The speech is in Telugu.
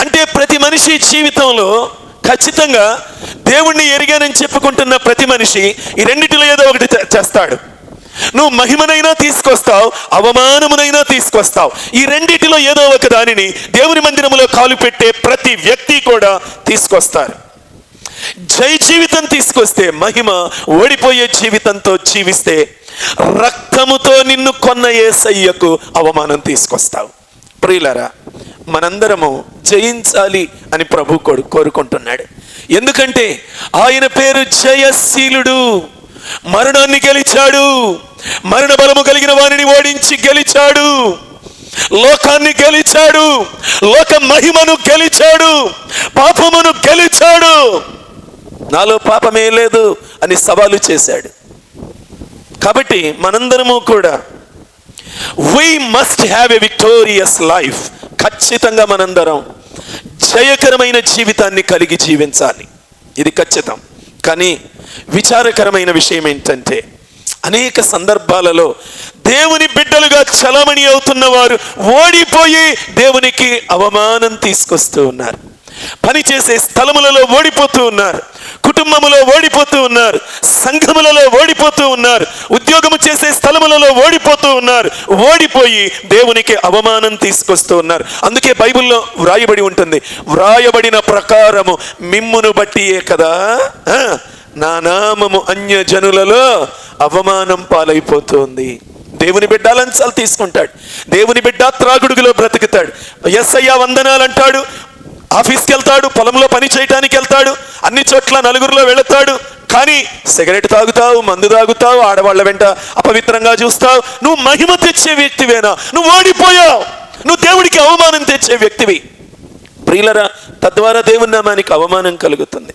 అంటే ప్రతి మనిషి జీవితంలో ఖచ్చితంగా దేవుణ్ణి ఎరిగానని చెప్పుకుంటున్న ప్రతి మనిషి ఈ రెండిటిలో ఏదో ఒకటి చేస్తాడు. నువ్వు మహిమనైనా తీసుకొస్తావు, అవమానమునైనా తీసుకొస్తావు. ఈ రెండిటిలో ఏదో ఒక దానిని దేవుని మందిరములో కాలు పెట్టే ప్రతి వ్యక్తి కూడా తీసుకొస్తారు. జై జీవితం తీసుకొస్తే మహిమ, ఓడిపోయే జీవితంతో జీవిస్తే రక్తముతో నిన్ను కొన్న యేసయ్యకు అవమానం తీసుకొస్తావు. ప్రియులారా, మనందరము జయించాలి అని ప్రభు కోరుకుంటున్నాడు. ఎందుకంటే ఆయన పేరు జయశీలుడు. మరణాన్ని గెలిచాడు, మరణ బలము కలిగిన వారిని ఓడించి గెలిచాడు, లోకాన్ని గెలిచాడు, లోక మహిమను గెలిచాడు, పాపమును గెలిచాడు. నాలో పాపమే లేదు అని సవాలు చేశాడు. కాబట్టి మనందరము కూడా we must have a victorious life. ఖచ్చితంగా మనందరం జయకరమైన జీవితాన్ని కలిగి జీవించాలి, ఇది ఖచ్చితం. కానీ విచారకరమైన విషయం ఏంటంటే అనేక సందర్భాలలో దేవుని బిడ్డలుగా చలామణి అవుతున్న వారు ఓడిపోయి దేవునికి అవమానం తీసుకొస్తూ ఉన్నారు. పనిచేసే స్థలములలో ఓడిపోతూ ఉన్నారు, కుటుంబములో ఓడిపోతూ ఉన్నారు, సంఘములలో ఓడిపోతూ ఉన్నారు, ఉద్యోగము చేసే స్థలములలో ఓడిపోతూ ఉన్నారు. ఓడిపోయి దేవునికి అవమానం తీసుకొస్తూ ఉన్నారు. అందుకే బైబిల్లో వ్రాయబడి ఉంటుంది, వ్రాయబడిన ప్రకారము మిమ్మును బట్టియే కదా నా నామము అన్య జనులలో అవమానం పాలైపోతుంది. దేవుని బిడ్డ లంచాలు తీసుకుంటాడు, దేవుని బిడ్డ త్రాగుడుగులో బ్రతుకుతాడు, యేసయ్య వందనాలు అంటాడు, ఆఫీస్కి వెళ్తాడు, పొలంలో పని చేయటానికి వెళ్తాడు, అన్ని చోట్ల నలుగురిలో వెళతాడు. కానీ సిగరెట్ తాగుతావు, మందు తాగుతావు, ఆడవాళ్ళ వెంట అపవిత్రంగా చూస్తావు. నువ్వు మహిమ తెచ్చే వ్యక్తివేనా? నువ్వు ఓడిపోయావు. నువ్వు దేవుడికి అవమానం తెచ్చే వ్యక్తివి. ప్రియులరా, తద్వారా దేవుని నామానికి అవమానం కలుగుతుంది.